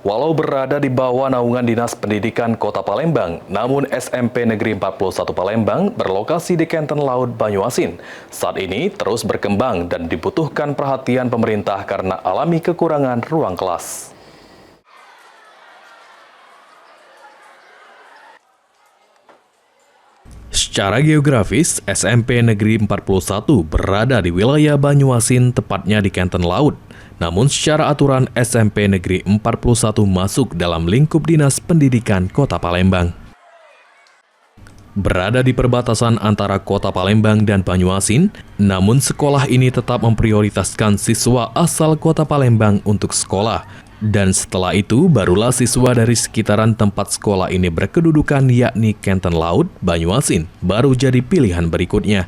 Walau berada di bawah naungan Dinas Pendidikan Kota Palembang, namun SMP Negeri 41 Palembang berlokasi di Kenten Laut Banyuasin. Saat ini terus berkembang dan dibutuhkan perhatian pemerintah karena alami kekurangan ruang kelas. Secara geografis, SMP Negeri 41 berada di wilayah Banyuasin, tepatnya di Kenten Laut. Namun secara aturan SMP Negeri 41 masuk dalam lingkup Dinas Pendidikan Kota Palembang. Berada di perbatasan antara Kota Palembang dan Banyuasin, namun sekolah ini tetap memprioritaskan siswa asal Kota Palembang untuk sekolah. Dan setelah itu, barulah siswa dari sekitaran tempat sekolah ini berkedudukan yakni Kenten Laut, Banyuasin, baru jadi pilihan berikutnya.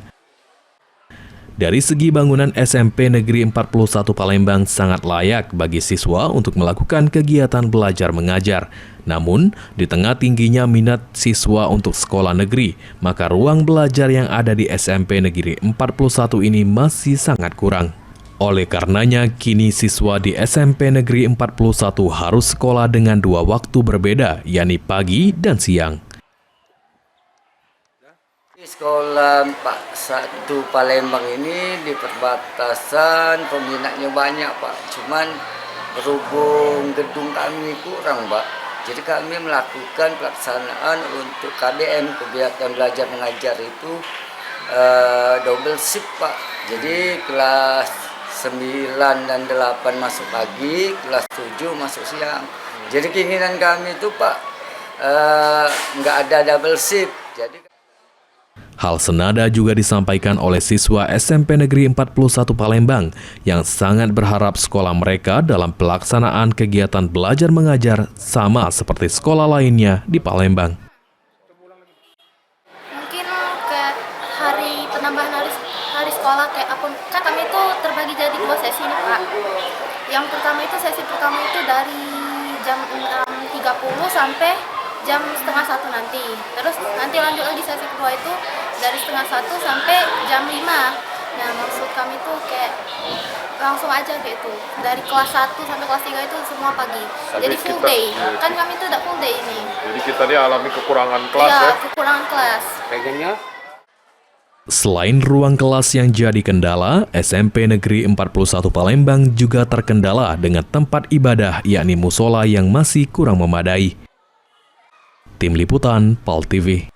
Dari segi bangunan SMP Negeri 41 Palembang sangat layak bagi siswa untuk melakukan kegiatan belajar mengajar. Namun, di tengah tingginya minat siswa untuk sekolah negeri, maka ruang belajar yang ada di SMP Negeri 41 ini masih sangat kurang. Oleh karenanya, kini siswa di SMP Negeri 41 harus sekolah dengan dua waktu berbeda, yakni pagi dan siang. Sekolah 1 Palembang ini di perbatasan, peminatnya banyak Pak. Cuman berhubung gedung kami kurang Pak. Jadi kami melakukan pelaksanaan untuk KBM, kegiatan belajar mengajar itu double shift Pak. Jadi kelas 9 dan 8 masuk pagi, kelas 7 masuk siang. Jadi keinginan kami itu Pak, nggak ada double shift. Hal senada juga disampaikan oleh siswa SMP Negeri 41 Palembang yang sangat berharap sekolah mereka dalam pelaksanaan kegiatan belajar mengajar sama seperti sekolah lainnya di Palembang. Mungkin ke penambahan hari sekolah kayak apa, kan kami itu terbagi jadi 2 sesi nih Pak. Yang pertama itu sesi pertama itu dari jam 6.30 sampai jam setengah 1 nanti. Terus nanti lanjut lagi sesi kedua itu dari setengah 1 sampai jam 5. Nah maksud kami tuh kayak langsung aja gitu. Dari kelas 1 sampai kelas 3 itu semua pagi. Jadi full day. Kan kami tuh udah full day ini. Jadi kita dia alami kekurangan kelas ya? Ya? Kekurangan kelas. Kayaknya. Selain ruang kelas yang jadi kendala, SMP Negeri 41 Palembang juga terkendala dengan tempat ibadah yakni musola yang masih kurang memadai. Tim Liputan, PAL TV.